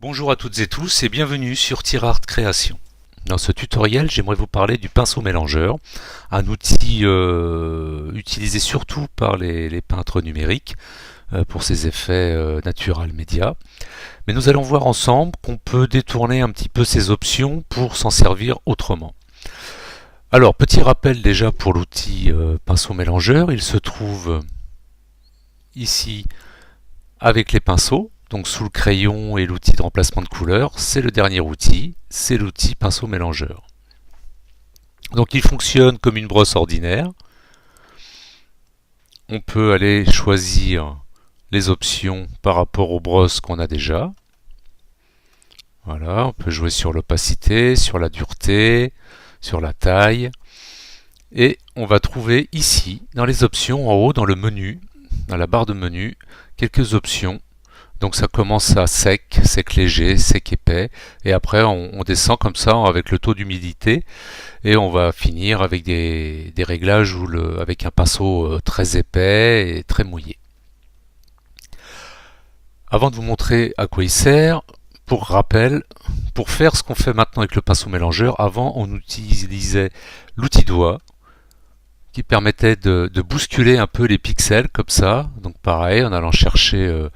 Bonjour à toutes et tous et bienvenue sur TierArt Création. Dans ce tutoriel, j'aimerais vous parler du pinceau mélangeur, un outil utilisé surtout par les peintres numériques pour ses effets naturels médias. Mais nous allons voir ensemble qu'on peut détourner un petit peu ces options pour s'en servir autrement. Alors, petit rappel déjà pour l'outil pinceau mélangeur, il se trouve ici avec les pinceaux. Donc sous le crayon et l'outil de remplacement de couleur, c'est le dernier outil, c'est l'outil pinceau mélangeur. Donc il fonctionne comme une brosse ordinaire. On peut aller choisir les options par rapport aux brosses qu'on a déjà. Voilà, on peut jouer sur l'opacité, sur la dureté, sur la taille. Et on va trouver ici, dans les options, en haut, dans le menu, dans la barre de menu, quelques options. Donc ça commence à sec, sec léger, sec épais, et après on descend comme ça avec le taux d'humidité, et on va finir avec des réglages avec un pinceau très épais et très mouillé. Avant de vous montrer à quoi il sert, pour rappel, pour faire ce qu'on fait maintenant avec le pinceau mélangeur, avant on utilisait l'outil doigt, qui permettait de bousculer un peu les pixels comme ça, donc pareil, en allant chercher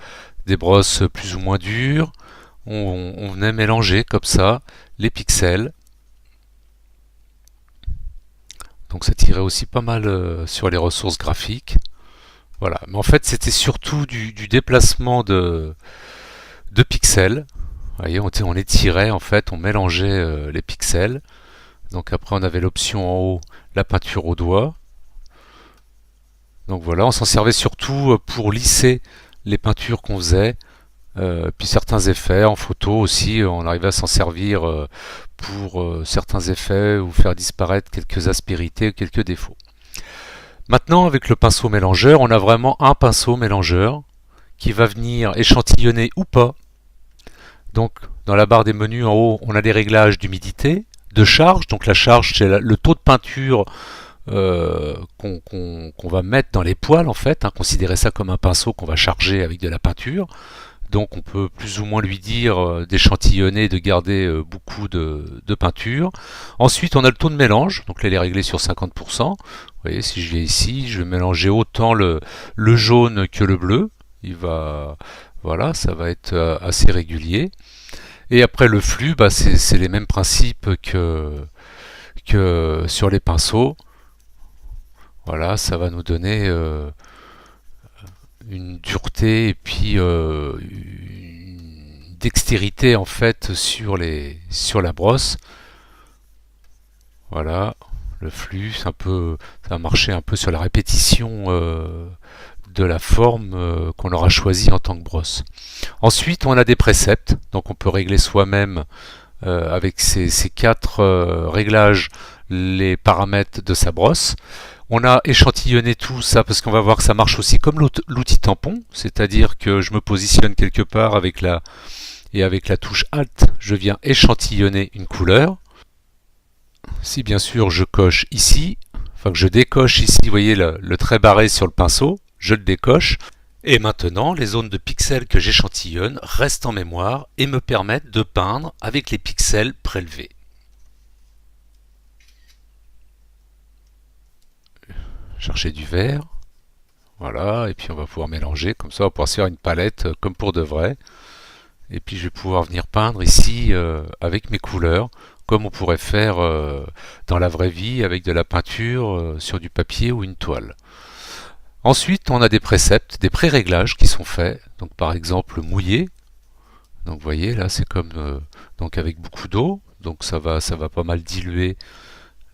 des brosses plus ou moins dures, on venait mélanger comme ça les pixels. Donc ça tirait aussi pas mal sur les ressources graphiques. Voilà, mais en fait c'était surtout du déplacement de pixels. Vous voyez, on étirait en fait, on mélangeait les pixels. Donc après on avait l'option en haut, la peinture au doigt. Donc voilà, on s'en servait surtout pour lisser les peintures qu'on faisait, puis certains effets en photo aussi, on arrivait à s'en servir pour certains effets ou faire disparaître quelques aspérités, quelques défauts. Maintenant, avec le pinceau mélangeur, on a vraiment un pinceau mélangeur qui va venir échantillonner ou pas. Donc, dans la barre des menus en haut, on a des réglages d'humidité, de charge. Donc la charge, c'est le taux de peinture qu'on va mettre dans les poils en fait, considérez ça comme un pinceau qu'on va charger avec de la peinture. Donc on peut plus ou moins lui dire d'échantillonner, de garder beaucoup de peinture. Ensuite on a le taux de mélange, donc là il est réglé sur 50%. Vous voyez, si je viens ici, je vais mélanger autant le jaune que le bleu. Voilà, ça va être assez régulier. Et après le flux, c'est les mêmes principes que sur les pinceaux. Voilà, ça va nous donner une dureté et puis une dextérité en fait sur la brosse. Voilà, le flux, ça va marcher un peu sur la répétition de la forme qu'on aura choisie en tant que brosse. Ensuite, on a des préceptes, donc on peut régler soi-même avec ces quatre réglages les paramètres de sa brosse. On a échantillonné tout ça parce qu'on va voir que ça marche aussi comme l'outil tampon, c'est-à-dire que je me positionne quelque part avec la touche Alt, je viens échantillonner une couleur. Si bien sûr je coche ici, enfin que je décoche ici, vous voyez le trait barré sur le pinceau, je le décoche. Et maintenant, les zones de pixels que j'échantillonne restent en mémoire et me permettent de peindre avec les pixels prélevés. Chercher du vert, voilà, et puis on va pouvoir mélanger, comme ça on va pouvoir se faire une palette comme pour de vrai. Et puis je vais pouvoir venir peindre ici avec mes couleurs, comme on pourrait faire dans la vraie vie avec de la peinture sur du papier ou une toile. Ensuite, on a des préceptes, des pré-réglages qui sont faits. Donc, par exemple, mouillé. Donc, vous voyez, là, c'est comme donc avec beaucoup d'eau. Donc, ça va pas mal diluer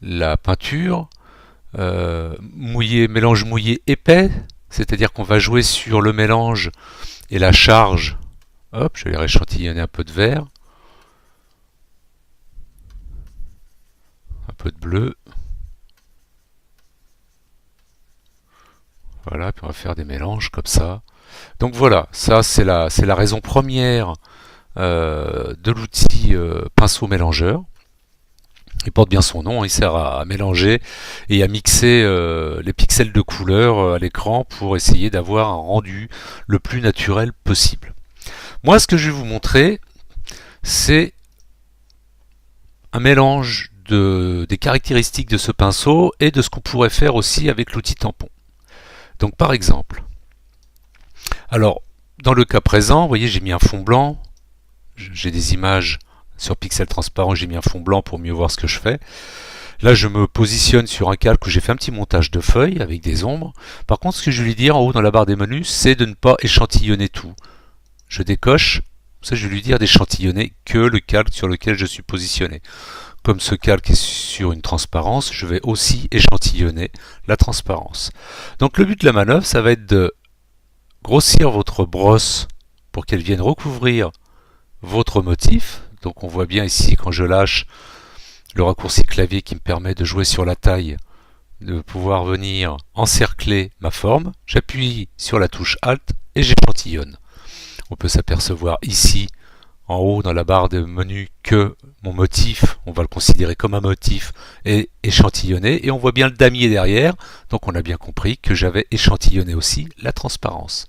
la peinture. Mélange mouillé épais, c'est-à-dire qu'on va jouer sur le mélange et la charge. Hop, je vais réchantillonner un peu de vert, un peu de bleu. Voilà, puis on va faire des mélanges comme ça. Donc voilà, ça c'est la raison première de l'outil pinceau mélangeur. Il porte bien son nom, il sert à mélanger et à mixer les pixels de couleur à l'écran pour essayer d'avoir un rendu le plus naturel possible. Moi, ce que je vais vous montrer, c'est un mélange des caractéristiques de ce pinceau et de ce qu'on pourrait faire aussi avec l'outil tampon. Donc par exemple, alors dans le cas présent, vous voyez, j'ai mis un fond blanc, j'ai des images sur pixel transparent, j'ai mis un fond blanc pour mieux voir ce que je fais. Là, je me positionne sur un calque où j'ai fait un petit montage de feuilles avec des ombres. Par contre, ce que je vais lui dire en haut dans la barre des menus, c'est de ne pas échantillonner tout. Je décoche, ça je vais lui dire d'échantillonner que le calque sur lequel je suis positionné. Comme ce calque est sur une transparence, je vais aussi échantillonner la transparence. Donc le but de la manœuvre, ça va être de grossir votre brosse pour qu'elle vienne recouvrir votre motif. Donc on voit bien ici quand je lâche le raccourci clavier qui me permet de jouer sur la taille, de pouvoir venir encercler ma forme. J'appuie sur la touche Alt et j'échantillonne. On peut s'apercevoir ici en haut dans la barre de menu que mon motif, on va le considérer comme un motif, est échantillonné et on voit bien le damier derrière, donc on a bien compris que j'avais échantillonné aussi la transparence.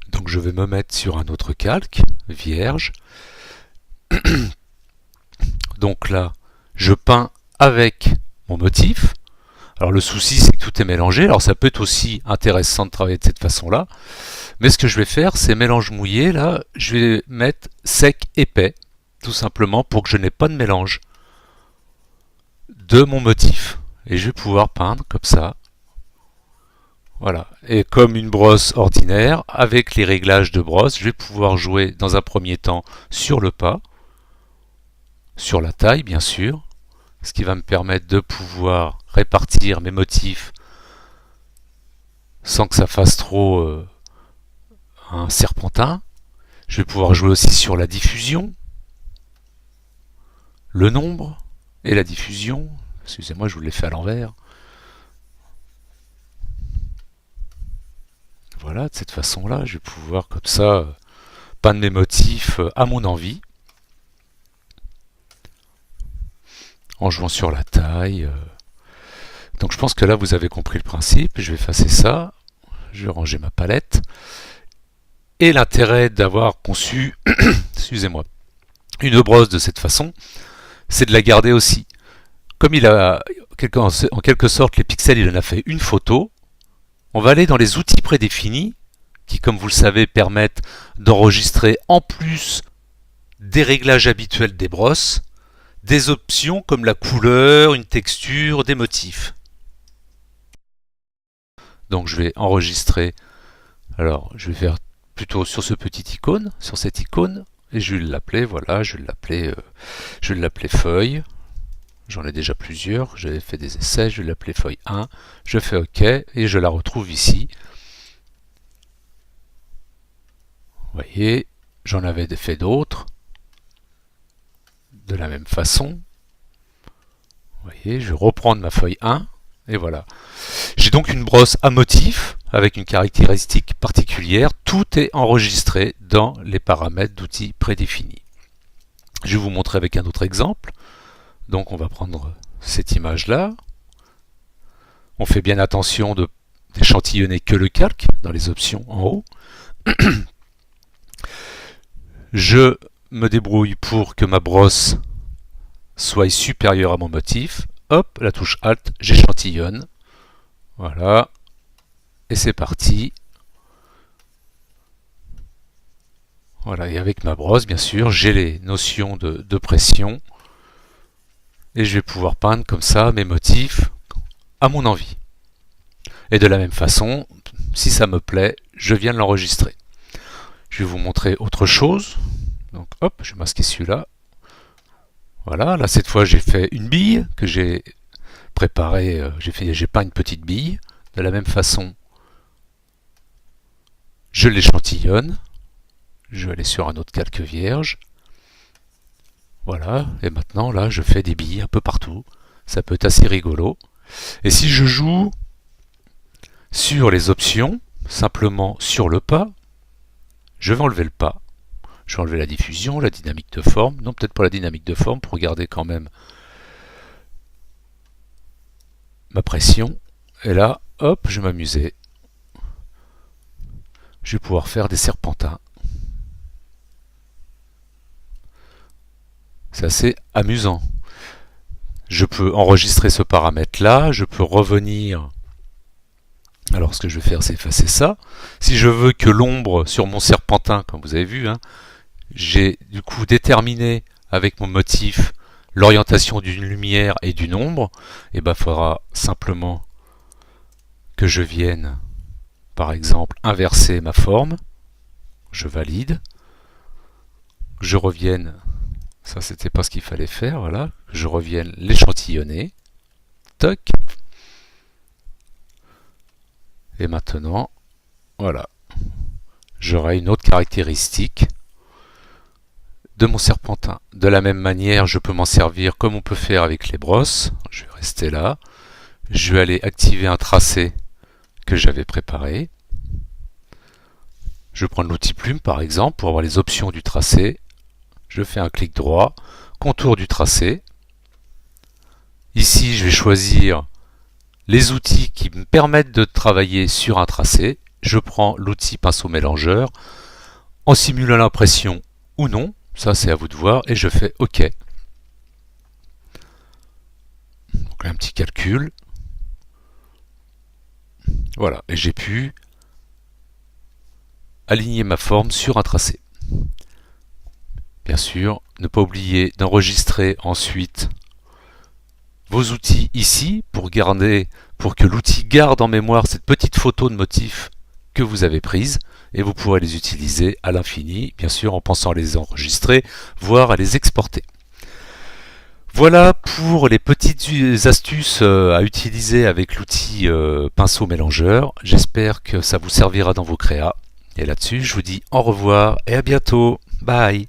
Donc je vais me mettre sur un autre calque, vierge. Donc là, je peins avec mon motif. Alors le souci, c'est que tout est mélangé. Alors ça peut être aussi intéressant de travailler de cette façon-là. Mais ce que je vais faire, c'est mélange mouillé. Là, je vais mettre sec épais, tout simplement pour que je n'ai pas de mélange de mon motif. Et je vais pouvoir peindre comme ça. Voilà. Et comme une brosse ordinaire, avec les réglages de brosse, je vais pouvoir jouer dans un premier temps sur le pas, sur la taille bien sûr, ce qui va me permettre de pouvoir répartir mes motifs sans que ça fasse trop un serpentin. Je vais pouvoir jouer aussi sur la diffusion, le nombre et la diffusion. Excusez-moi, je vous l'ai fait à l'envers. Voilà, de cette façon-là, je vais pouvoir comme ça peindre mes motifs à mon envie, en jouant sur la taille. Donc je pense que là vous avez compris le principe. Je vais effacer ça, je vais ranger ma palette. Et l'intérêt d'avoir conçu, excusez-moi, une brosse de cette façon, c'est de la garder aussi. Comme il a en quelque sorte les pixels, il en a fait une photo, on va aller dans les outils prédéfinis qui, comme vous le savez, permettent d'enregistrer en plus des réglages habituels des brosses, des options comme la couleur, une texture, des motifs. Donc je vais enregistrer, alors je vais faire plutôt sur ce petit icône, sur cette icône, et je vais l'appeler, voilà, je vais l'appeler feuille. J'en ai déjà plusieurs, j'avais fait des essais, je vais l'appeler feuille 1, je fais OK et je la retrouve ici. Vous voyez, j'en avais fait d'autres de la même façon. Vous voyez, je vais reprendre ma feuille 1 et voilà. J'ai donc une brosse à motif avec une caractéristique particulière. Tout est enregistré dans les paramètres d'outils prédéfinis. Je vais vous montrer avec un autre exemple. Donc on va prendre cette image-là. On fait bien attention d'échantillonner que le calque dans les options en haut. Je me débrouille pour que ma brosse soit supérieure à mon motif. Hop, la touche Alt, j'échantillonne. Voilà. Et c'est parti. Voilà, et avec ma brosse, bien sûr, j'ai les notions de pression. Et je vais pouvoir peindre comme ça mes motifs à mon envie. Et de la même façon, si ça me plaît, je viens de l'enregistrer. Je vais vous montrer autre chose. Donc hop, je vais masquer celui-là. Voilà, là cette fois j'ai fait une bille que j'ai préparée, j'ai peint une petite bille. De la même façon, je l'échantillonne. Je vais aller sur un autre calque vierge. Voilà, et maintenant là je fais des billes un peu partout. Ça peut être assez rigolo. Et si je joue sur les options, simplement sur le pas, je vais enlever le pas. Je vais enlever la diffusion, la dynamique de forme. Non, peut-être pas la dynamique de forme pour garder quand même ma pression. Et là, hop, je vais m'amuser. Je vais pouvoir faire des serpentins. C'est assez amusant. Je peux enregistrer ce paramètre-là, je peux revenir. Alors ce que je vais faire, c'est effacer ça. Si je veux que l'ombre sur mon serpentin, comme vous avez vu, hein, j'ai du coup déterminé avec mon motif l'orientation d'une lumière et d'une ombre, et ben il faudra simplement que je vienne, par exemple, inverser ma forme. Je valide. Je revienne. Ça, c'était pas ce qu'il fallait faire. Voilà. Je revienne l'échantillonner. Toc. Et maintenant, voilà. J'aurai une autre caractéristique de mon serpentin. De la même manière, je peux m'en servir comme on peut faire avec les brosses. Je vais rester là. Je vais aller activer un tracé que j'avais préparé. Je prends l'outil plume par exemple pour avoir les options du tracé. Je fais un clic droit, contour du tracé. Ici, je vais choisir les outils qui me permettent de travailler sur un tracé. Je prends l'outil pinceau mélangeur en simulant l'impression ou non. Ça, c'est à vous de voir. Et je fais OK. Donc, un petit calcul. Voilà. Et j'ai pu aligner ma forme sur un tracé. Bien sûr, ne pas oublier d'enregistrer ensuite vos outils ici pour que l'outil garde en mémoire cette petite photo de motif que vous avez prise et vous pourrez les utiliser à l'infini, bien sûr en pensant à les enregistrer, voire à les exporter. Voilà pour les petites astuces à utiliser avec l'outil pinceau mélangeur. J'espère que ça vous servira dans vos créas. Et là-dessus, je vous dis au revoir et à bientôt. Bye!